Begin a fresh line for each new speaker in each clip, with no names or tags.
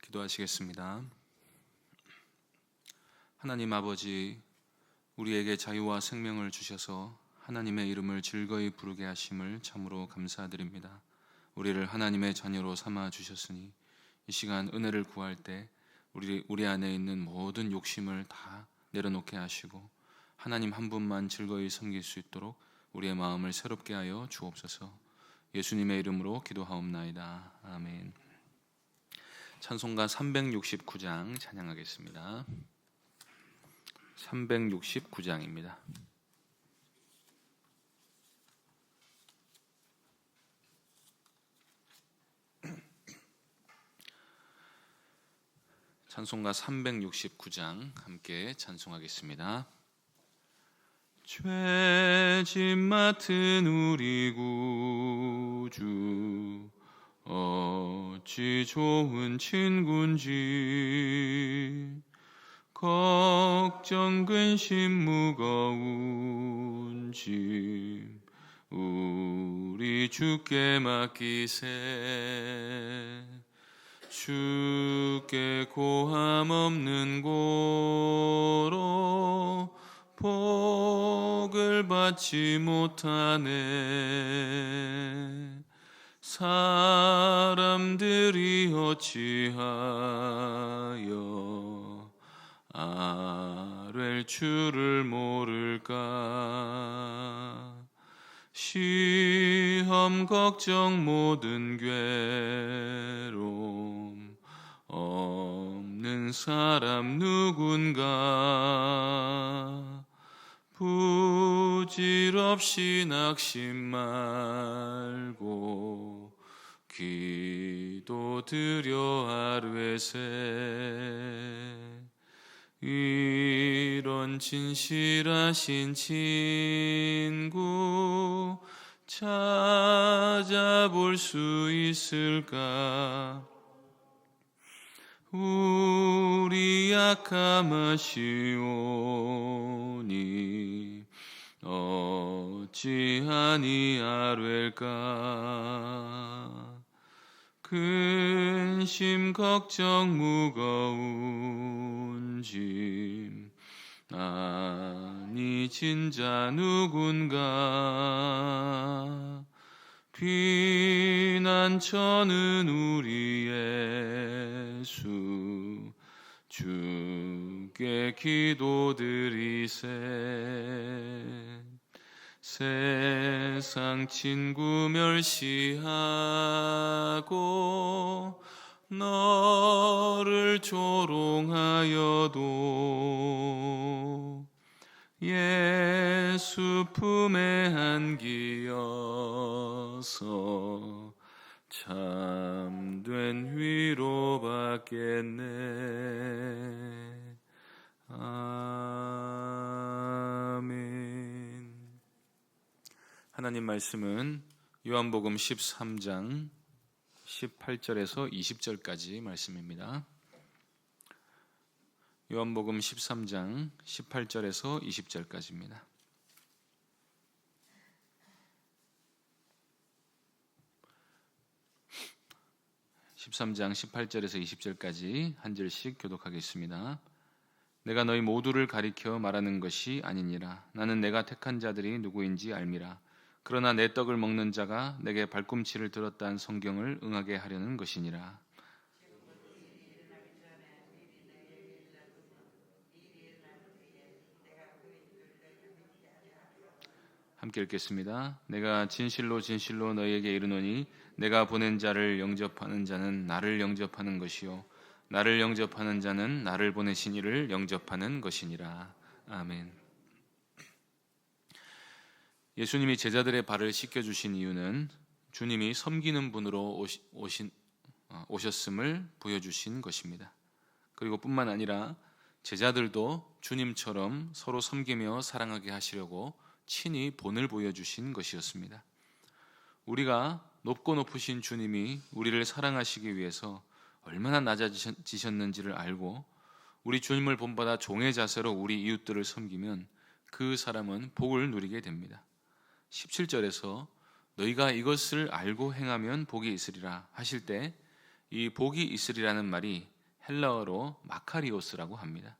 기도하시겠습니다. 하나님 아버지, 우리에게 자유와 생명을 주셔서 하나님의 이름을 즐거이 부르게 하심을 참으로 감사드립니다. 우리를 하나님의 자녀로 삼아 주셨으니 이 시간 은혜를 구할 때 우리 안에 있는 모든 욕심을 다 내려놓게 하시고 하나님 한 분만 즐거이 섬길 수 있도록 우리의 마음을 새롭게 하여 주옵소서. 예수님의 이름으로 기도하옵나이다. 아멘. 찬송가 369장 찬양하겠습니다. 369장입니다. 찬송가 369장 함께 찬송하겠습니다. 죄짐 맡은 우리 구주 어찌 좋은 친군지 걱정 근심 무거운 짐 우리 주께 맡기세. 주께 고함 없는 고로 복을 받지 못하네. 사람들이 어찌하여 아랠 줄을 모를까. 시험 걱정 모든 괴로움 없는 사람 누군가. 부질없이 낙심 말고 기도드려 아뢰세. 이런 진실하신 친구 찾아볼 수 있을까. 우리 약함하시오니 어찌하니 아뢰까. 근심 걱정 무거운 짐 아니 진자 누군가. 피난처는 우리 예수 주께 기도드리세. 세상 친구 멸시하고 너를 조롱하여도 예수 품에 안기어서 참된 위로 받겠네. 아멘. 하나님 말씀은 요한복음 13장 18절에서 20절까지 말씀입니다. 요한복음 13장 18절에서 20절까지입니다. (13장 18절에서 20절까지) 한 절씩 교독하겠습니다. 내가 너희 모두를 가리켜 말하는 것이 아니니라. 나는 내가 택한 자들이 누구인지 알미라. 그러나 내 떡을 먹는 자가 내게 발꿈치를 들었다는 성경을 응하게 하려는 것이니라. 함께 읽겠습니다. 내가 진실로 진실로 너희에게 이르노니 내가 보낸 자를 영접하는 자는 나를 영접하는 것이요 나를 영접하는 자는 나를 보내신 이를 영접하는 것이니라. 아멘. 예수님이 제자들의 발을 씻겨주신 이유는 주님이 섬기는 분으로 오셨음을 보여주신 것입니다. 그리고 뿐만 아니라 제자들도 주님처럼 서로 섬기며 사랑하게 하시려고 친히 본을 보여주신 것이었습니다. 우리가 높고 높으신 주님이 우리를 사랑하시기 위해서 얼마나 낮아지셨는지를 알고 우리 주님을 본받아 종의 자세로 우리 이웃들을 섬기면 그 사람은 복을 누리게 됩니다. 17절에서 너희가 이것을 알고 행하면 복이 있으리라 하실 때 이 복이 있으리라는 말이 헬라어로 마카리오스라고 합니다.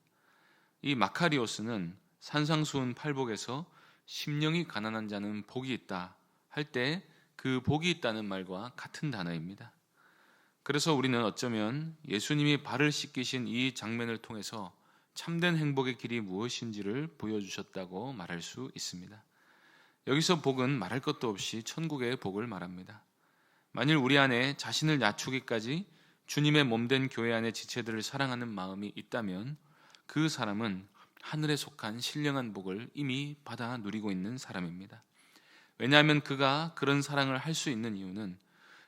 이 마카리오스는 산상수훈 팔복에서 심령이 가난한 자는 복이 있다 할 때 그 복이 있다는 말과 같은 단어입니다. 그래서 우리는 어쩌면 예수님이 발을 씻기신 이 장면을 통해서 참된 행복의 길이 무엇인지를 보여주셨다고 말할 수 있습니다. 여기서 복은 말할 것도 없이 천국의 복을 말합니다. 만일 우리 안에 자신을 낮추기까지 주님의 몸된 교회 안의 지체들을 사랑하는 마음이 있다면 그 사람은 하늘에 속한 신령한 복을 이미 받아 누리고 있는 사람입니다. 왜냐하면 그가 그런 사랑을 할 수 있는 이유는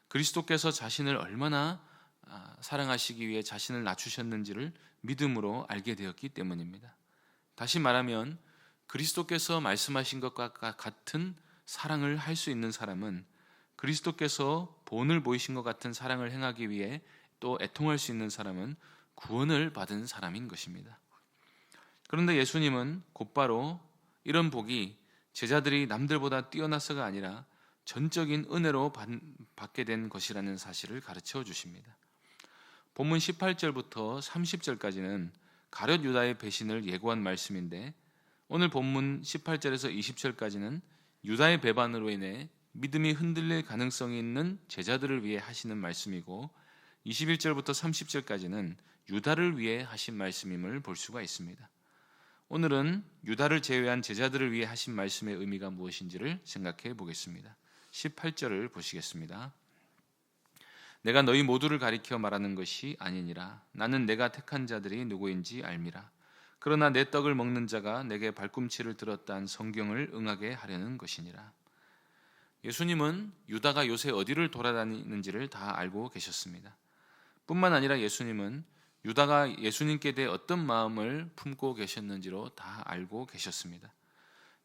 그리스도께서 자신을 얼마나 사랑하시기 위해 자신을 낮추셨는지를 믿음으로 알게 되었기 때문입니다. 다시 말하면 그리스도께서 말씀하신 것과 같은 사랑을 할 수 있는 사람은 그리스도께서 본을 보이신 것 같은 사랑을 행하기 위해 또 애통할 수 있는 사람은 구원을 받은 사람인 것입니다. 그런데 예수님은 곧바로 이런 복이 제자들이 남들보다 뛰어나서가 아니라 전적인 은혜로 받게 된 것이라는 사실을 가르쳐 주십니다. 본문 18절부터 30절까지는 가룟 유다의 배신을 예고한 말씀인데 오늘 본문 18절에서 20절까지는 유다의 배반으로 인해 믿음이 흔들릴 가능성이 있는 제자들을 위해 하시는 말씀이고 21절부터 30절까지는 유다를 위해 하신 말씀임을 볼 수가 있습니다. 오늘은 유다를 제외한 제자들을 위해 하신 말씀의 의미가 무엇인지를 생각해 보겠습니다. 18절을 보시겠습니다. 내가 너희 모두를 가리켜 말하는 것이 아니니라. 나는 내가 택한 자들이 누구인지 알미라. 그러나 내 떡을 먹는 자가 내게 발꿈치를 들었다는 성경을 응하게 하려는 것이니라. 예수님은 유다가 요새 어디를 돌아다니는지를 다 알고 계셨습니다. 뿐만 아니라 예수님은 유다가 예수님께 대해 어떤 마음을 품고 계셨는지로 다 알고 계셨습니다.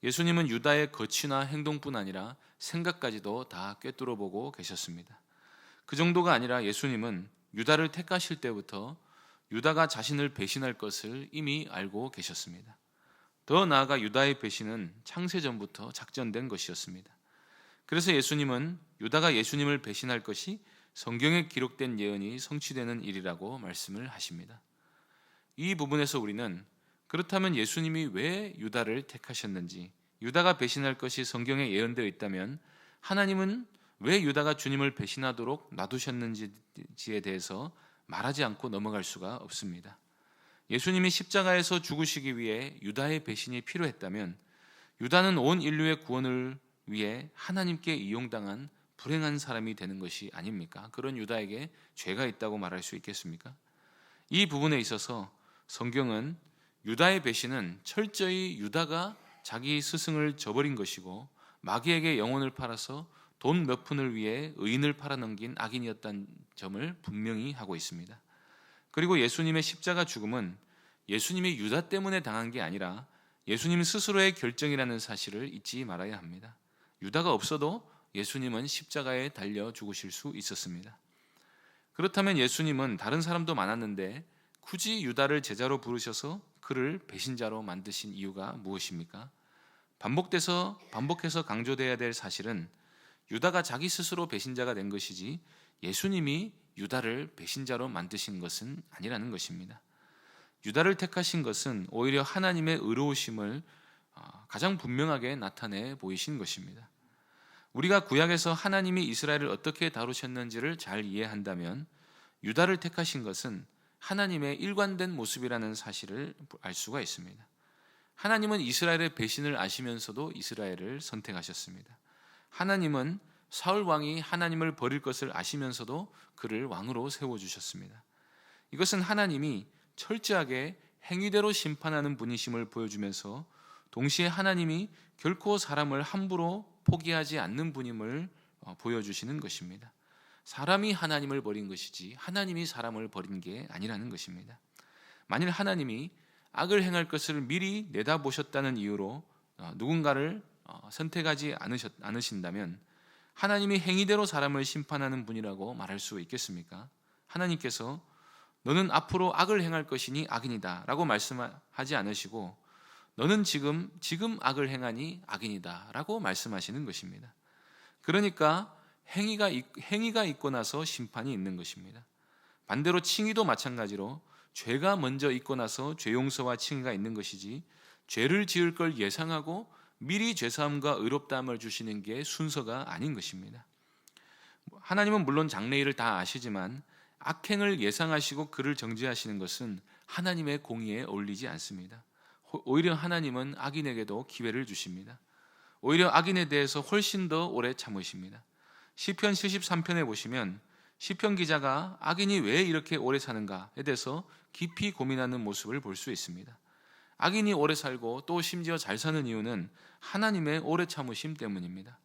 예수님은 유다의 거취나 행동뿐 아니라 생각까지도 다 꿰뚫어 보고 계셨습니다. 그 정도가 아니라 예수님은 유다를 택하실 때부터 유다가 자신을 배신할 것을 이미 알고 계셨습니다. 더 나아가 유다의 배신은 창세전부터 작전된 것이었습니다. 그래서 예수님은 유다가 예수님을 배신할 것이 성경에 기록된 예언이 성취되는 일이라고 말씀을 하십니다. 이 부분에서 우리는 그렇다면 예수님이 왜 유다를 택하셨는지, 유다가 배신할 것이 성경에 예언되어 있다면 하나님은 왜 유다가 주님을 배신하도록 놔두셨는지에 대해서 말하지 않고 넘어갈 수가 없습니다. 예수님이 십자가에서 죽으시기 위해 유다의 배신이 필요했다면 유다는 온 인류의 구원을 위해 하나님께 이용당한 불행한 사람이 되는 것이 아닙니까? 그런 유다에게 죄가 있다고 말할 수 있겠습니까? 이 부분에 있어서 성경은 유다의 배신은 철저히 유다가 자기 스승을 저버린 것이고 마귀에게 영혼을 팔아서 돈 몇 푼을 위해 의인을 팔아넘긴 악인이었다는 점을 분명히 하고 있습니다. 그리고 예수님의 십자가 죽음은 예수님이 유다 때문에 당한 게 아니라 예수님 스스로의 결정이라는 사실을 잊지 말아야 합니다. 유다가 없어도 예수님은 십자가에 달려 죽으실 수 있었습니다. 그렇다면 예수님은 다른 사람도 많았는데 굳이 유다를 제자로 부르셔서 그를 배신자로 만드신 이유가 무엇입니까? 반복해서 강조돼야 될 사실은 유다가 자기 스스로 배신자가 된 것이지 예수님이 유다를 배신자로 만드신 것은 아니라는 것입니다. 유다를 택하신 것은 오히려 하나님의 의로우심을 가장 분명하게 나타내 보이신 것입니다. 우리가 구약에서 하나님이 이스라엘을 어떻게 다루셨는지를 잘 이해한다면 유다를 택하신 것은 하나님의 일관된 모습이라는 사실을 알 수가 있습니다. 하나님은 이스라엘의 배신을 아시면서도 이스라엘을 선택하셨습니다. 하나님은 사울 왕이 하나님을 버릴 것을 아시면서도 그를 왕으로 세워주셨습니다. 이것은 하나님이 철저하게 행위대로 심판하는 분이심을 보여주면서 동시에 하나님이 결코 사람을 함부로 포기하지 않는 분임을 보여주시는 것입니다. 사람이 하나님을 버린 것이지 하나님이 사람을 버린 게 아니라는 것입니다. 만일 하나님이 악을 행할 것을 미리 내다보셨다는 이유로 누군가를 선택하지 않으신다면 하나님이 행위대로 사람을 심판하는 분이라고 말할 수 있겠습니까? 하나님께서 너는 앞으로 악을 행할 것이니 악인이다 라고 말씀하지 않으시고 너는 지금 악을 행하니 악인이다 라고 말씀하시는 것입니다. 그러니까 행위가 있고 나서 심판이 있는 것입니다. 반대로 칭의도 마찬가지로 죄가 먼저 있고 나서 죄 용서와 칭의가 있는 것이지, 죄를 지을 걸 예상하고 미리 죄사함과 의롭다함을 주시는 게 순서가 아닌 것입니다. 하나님은 물론 장래일을 다 아시지만 악행을 예상하시고 그를 정죄하시는 것은 하나님의 공의에 어울리지 않습니다. 오히려 하나님은 악인에게도 기회를 주십니다. 오히려 악인에 대해서 훨씬 더 오래 참으십니다. 시편 73편에 보시면 시편 기자가 악인이 왜 이렇게 오래 사는가에 대해서 깊이 고민하는 모습을 볼 수 있습니다. 악인이 오래 살고 또 심지어 잘 사는 이유는 하나님의 오래 참으심 때문입니다.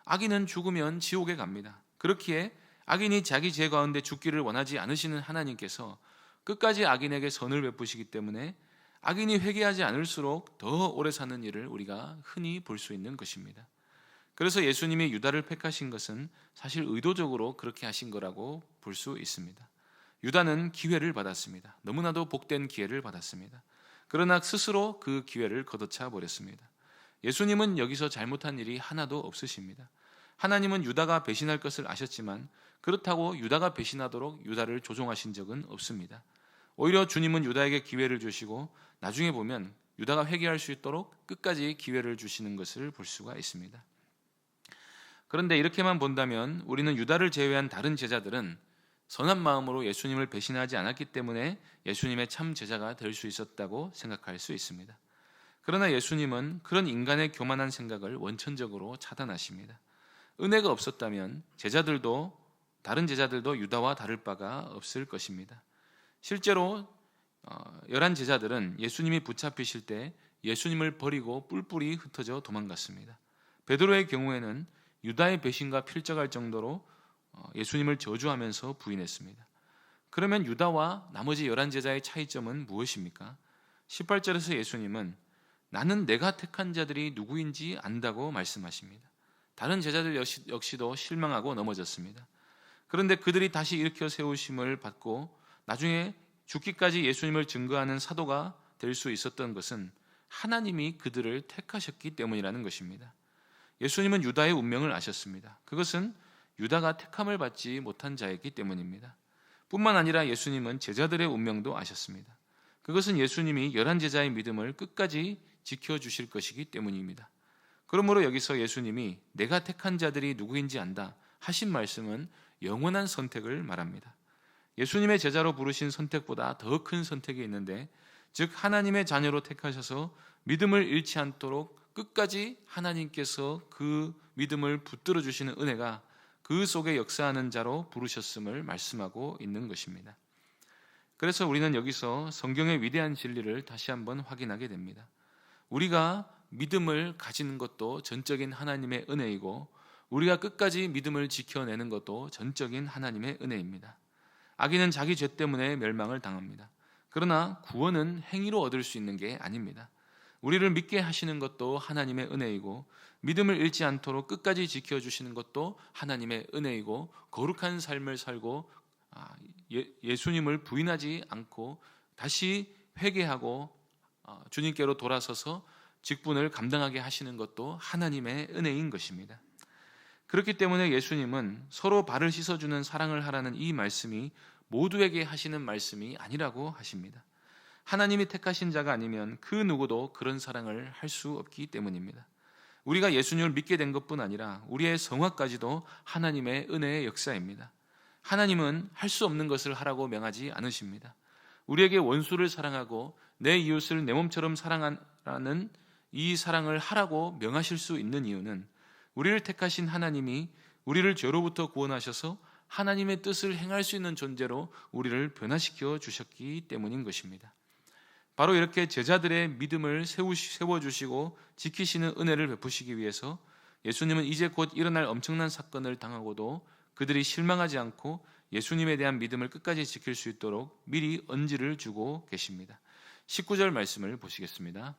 악인은 죽으면 지옥에 갑니다. 그렇기에 악인이 자기 죄 가운데 죽기를 원하지 않으시는 하나님께서 끝까지 악인에게 선을 베푸시기 때문에 악인이 회개하지 않을수록 더 오래 사는 일을 우리가 흔히 볼 수 있는 것입니다. 그래서 예수님이 유다를 택하신 것은 사실 의도적으로 그렇게 하신 거라고 볼 수 있습니다. 유다는 기회를 받았습니다. 너무나도 복된 기회를 받았습니다. 그러나 스스로 그 기회를 걷어차 버렸습니다. 예수님은 여기서 잘못한 일이 하나도 없으십니다. 하나님은 유다가 배신할 것을 아셨지만 그렇다고 유다가 배신하도록 유다를 조종하신 적은 없습니다. 오히려 주님은 유다에게 기회를 주시고 나중에 보면 유다가 회개할 수 있도록 끝까지 기회를 주시는 것을 볼 수가 있습니다. 그런데 이렇게만 본다면 우리는 유다를 제외한 다른 제자들은 선한 마음으로 예수님을 배신하지 않았기 때문에 예수님의 참 제자가 될 수 있었다고 생각할 수 있습니다. 그러나 예수님은 그런 인간의 교만한 생각을 원천적으로 차단하십니다. 은혜가 없었다면 다른 제자들도 유다와 다를 바가 없을 것입니다. 실제로 11 제자들은 예수님이 붙잡히실 때 예수님을 버리고 뿔뿔이 흩어져 도망갔습니다. 베드로의 경우에는 유다의 배신과 필적할 정도로 예수님을 저주하면서 부인했습니다. 그러면 유다와 나머지 11 제자의 차이점은 무엇입니까? 18절에서 예수님은 나는 내가 택한 자들이 누구인지 안다고 말씀하십니다. 다른 제자들 역시도 실망하고 넘어졌습니다. 그런데 그들이 다시 일으켜 세우심을 받고 나중에 죽기까지 예수님을 증거하는 사도가 될 수 있었던 것은 하나님이 그들을 택하셨기 때문이라는 것입니다. 예수님은 유다의 운명을 아셨습니다. 그것은 유다가 택함을 받지 못한 자였기 때문입니다. 뿐만 아니라 예수님은 제자들의 운명도 아셨습니다. 그것은 예수님이 11 제자의 믿음을 끝까지 지켜주실 것이기 때문입니다. 그러므로 여기서 예수님이 내가 택한 자들이 누구인지 안다 하신 말씀은 영원한 선택을 말합니다. 예수님의 제자로 부르신 선택보다 더 큰 선택이 있는데, 즉 하나님의 자녀로 택하셔서 믿음을 잃지 않도록 끝까지 하나님께서 그 믿음을 붙들어 주시는 은혜가 그 속에 역사하는 자로 부르셨음을 말씀하고 있는 것입니다. 그래서 우리는 여기서 성경의 위대한 진리를 다시 한번 확인하게 됩니다. 우리가 믿음을 가지는 것도 전적인 하나님의 은혜이고 우리가 끝까지 믿음을 지켜내는 것도 전적인 하나님의 은혜입니다. 악인은 자기 죄 때문에 멸망을 당합니다. 그러나 구원은 행위로 얻을 수 있는 게 아닙니다. 우리를 믿게 하시는 것도 하나님의 은혜이고 믿음을 잃지 않도록 끝까지 지켜주시는 것도 하나님의 은혜이고 거룩한 삶을 살고 예수님을 부인하지 않고 다시 회개하고 주님께로 돌아서서 직분을 감당하게 하시는 것도 하나님의 은혜인 것입니다. 그렇기 때문에 예수님은 서로 발을 씻어주는 사랑을 하라는 이 말씀이 모두에게 하시는 말씀이 아니라고 하십니다. 하나님이 택하신 자가 아니면 그 누구도 그런 사랑을 할 수 없기 때문입니다. 우리가 예수님을 믿게 된 것뿐 아니라 우리의 성화까지도 하나님의 은혜의 역사입니다. 하나님은 할 수 없는 것을 하라고 명하지 않으십니다. 우리에게 원수를 사랑하고 내 이웃을 내 몸처럼 사랑하라는 이 사랑을 하라고 명하실 수 있는 이유는 우리를 택하신 하나님이 우리를 죄로부터 구원하셔서 하나님의 뜻을 행할 수 있는 존재로 우리를 변화시켜 주셨기 때문인 것입니다. 바로 이렇게 제자들의 믿음을 세워주시고 지키시는 은혜를 베푸시기 위해서 예수님은 이제 곧 일어날 엄청난 사건을 당하고도 그들이 실망하지 않고 예수님에 대한 믿음을 끝까지 지킬 수 있도록 미리 언지를 주고 계십니다. 19절 말씀을 보시겠습니다.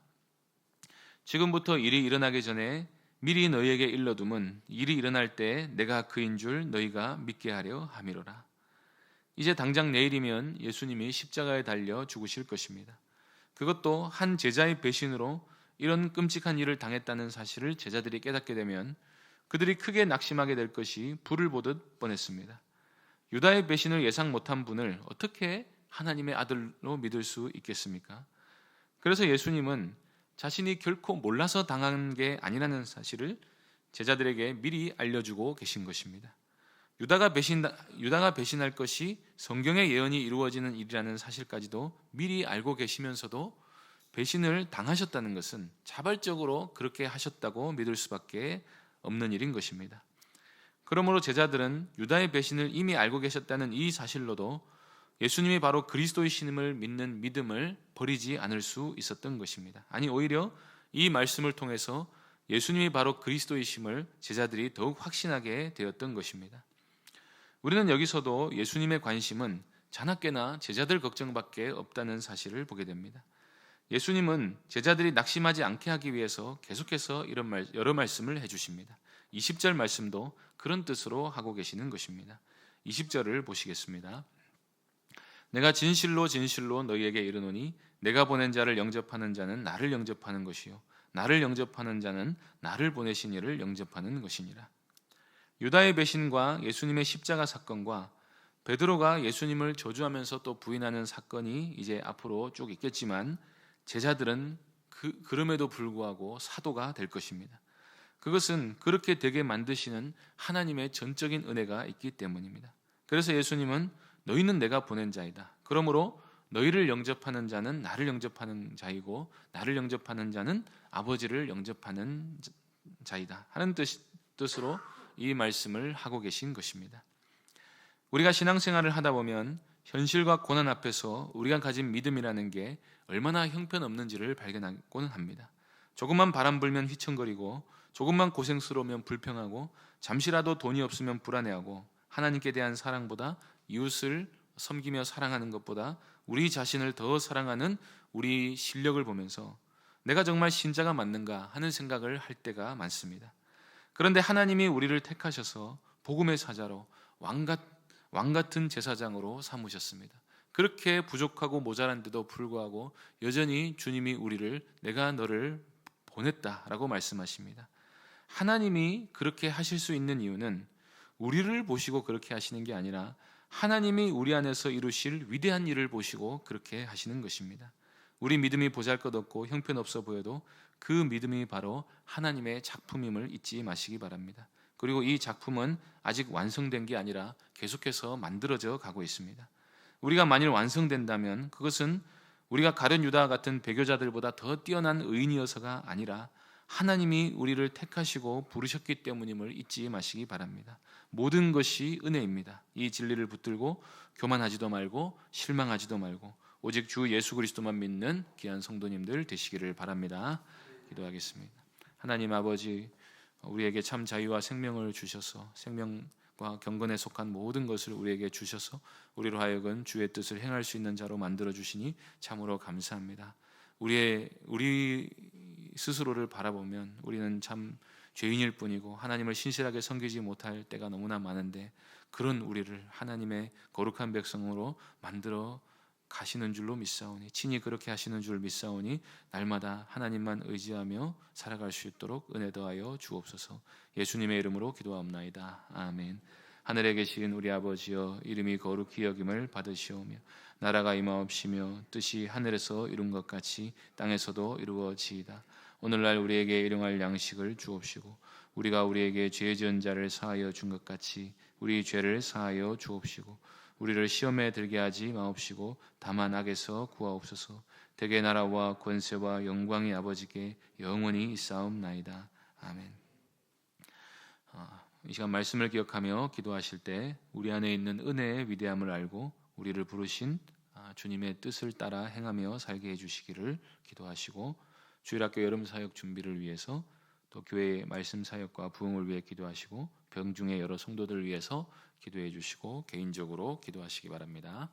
지금부터 일이 일어나기 전에 미리 너희에게 일러둠은 일이 일어날 때 내가 그인 줄 너희가 믿게 하려 함이로라. 이제 당장 내일이면 예수님이 십자가에 달려 죽으실 것입니다. 그것도 한 제자의 배신으로 이런 끔찍한 일을 당했다는 사실을 제자들이 깨닫게 되면 그들이 크게 낙심하게 될 것이 불을 보듯 뻔했습니다. 유다의 배신을 예상 못한 분을 어떻게 하나님의 아들로 믿을 수 있겠습니까? 그래서 예수님은 자신이 결코 몰라서 당한 게 아니라는 사실을 제자들에게 미리 알려주고 계신 것입니다. 유다가 배신할 것이 성경의 예언이 이루어지는 일이라는 사실까지도 미리 알고 계시면서도 배신을 당하셨다는 것은 자발적으로 그렇게 하셨다고 믿을 수밖에 없는 일인 것입니다. 그러므로 제자들은 유다의 배신을 이미 알고 계셨다는 이 사실로도 예수님이 바로 그리스도이심을 믿는 믿음을 버리지 않을 수 있었던 것입니다. 아니, 오히려 이 말씀을 통해서 예수님이 바로 그리스도이심을 제자들이 더욱 확신하게 되었던 것입니다. 우리는 여기서도 예수님의 관심은 자나깨나 제자들 걱정밖에 없다는 사실을 보게 됩니다. 예수님은 제자들이 낙심하지 않게 하기 위해서 계속해서 여러 말씀을 해주십니다. 20절 말씀도 그런 뜻으로 하고 계시는 것입니다. 20절을 보시겠습니다. 내가 진실로 진실로 너희에게 이르노니 내가 보낸 자를 영접하는 자는 나를 영접하는 것이요 나를 영접하는 자는 나를 보내신 이를 영접하는 것이니라. 유다의 배신과 예수님의 십자가 사건과 베드로가 예수님을 저주하면서 또 부인하는 사건이 이제 앞으로 쭉 있겠지만 제자들은 그럼에도 불구하고 사도가 될 것입니다. 그것은 그렇게 되게 만드시는 하나님의 전적인 은혜가 있기 때문입니다. 그래서 예수님은 너희는 내가 보낸 자이다. 그러므로 너희를 영접하는 자는 나를 영접하는 자이고 나를 영접하는 자는 아버지를 영접하는 자이다 하는 뜻으로 이 말씀을 하고 계신 것입니다. 우리가 신앙생활을 하다 보면 현실과 고난 앞에서 우리가 가진 믿음이라는 게 얼마나 형편없는지를 발견하고는 합니다. 조금만 바람 불면 휘청거리고 조금만 고생스러우면 불평하고 잠시라도 돈이 없으면 불안해하고 하나님께 대한 사랑보다 이웃을 섬기며 사랑하는 것보다 우리 자신을 더 사랑하는 우리 실력을 보면서 내가 정말 신자가 맞는가 하는 생각을 할 때가 많습니다. 그런데 하나님이 우리를 택하셔서 복음의 사자로 왕 같은 제사장으로 삼으셨습니다. 그렇게 부족하고 모자란데도 불구하고 여전히 주님이 우리를 내가 너를 보냈다라고 말씀하십니다. 하나님이 그렇게 하실 수 있는 이유는 우리를 보시고 그렇게 하시는 게 아니라 하나님이 우리 안에서 이루실 위대한 일을 보시고 그렇게 하시는 것입니다. 우리 믿음이 보잘것없고 형편없어 보여도 그 믿음이 바로 하나님의 작품임을 잊지 마시기 바랍니다. 그리고 이 작품은 아직 완성된 게 아니라 계속해서 만들어져 가고 있습니다. 우리가 만일 완성된다면 그것은 우리가 가룟 유다와 같은 배교자들보다 더 뛰어난 의인이어서가 아니라 하나님이 우리를 택하시고 부르셨기 때문임을 잊지 마시기 바랍니다. 모든 것이 은혜입니다. 이 진리를 붙들고 교만하지도 말고 실망하지도 말고 오직 주 예수 그리스도만 믿는 귀한 성도님들 되시기를 바랍니다. 기도하겠습니다. 하나님 아버지, 우리에게 참 자유와 생명을 주셔서 생명과 경건에 속한 모든 것을 우리에게 주셔서 우리로 하여금 주의 뜻을 행할 수 있는 자로 만들어 주시니 참으로 감사합니다. 우리 스스로를 바라보면 우리는 참 죄인일 뿐이고 하나님을 신실하게 섬기지 못할 때가 너무나 많은데 그런 우리를 하나님의 거룩한 백성으로 만들어 가시는 줄로 믿사오니 친히 그렇게 하시는 줄 믿사오니 날마다 하나님만 의지하며 살아갈 수 있도록 은혜 더하여 주옵소서. 예수님의 이름으로 기도하옵나이다. 아멘. 하늘에 계신 우리 아버지여, 이름이 거룩히 여김을 받으시오며 나라가 임하옵시며 뜻이 하늘에서 이룬 것 같이 땅에서도 이루어지이다. 오늘날 우리에게 일용할 양식을 주옵시고 우리가 우리에게 죄 지은 자를 사하여 준 것 같이 우리 죄를 사하여 주옵시고 우리를 시험에 들게 하지 마옵시고 다만 악에서 구하옵소서. 대개 나라와 권세와 영광이 아버지께 영원히 있사옵나이다. 아멘. 이 시간 말씀을 기억하며 기도하실 때 우리 안에 있는 은혜의 위대함을 알고 우리를 부르신 주님의 뜻을 따라 행하며 살게 해주시기를 기도하시고 주일학교 여름 사역 준비를 위해서 또 교회의 말씀 사역과 부흥을 위해 기도하시고 병중의 여러 성도들을 위해서 기도해 주시고 개인적으로 기도하시기 바랍니다.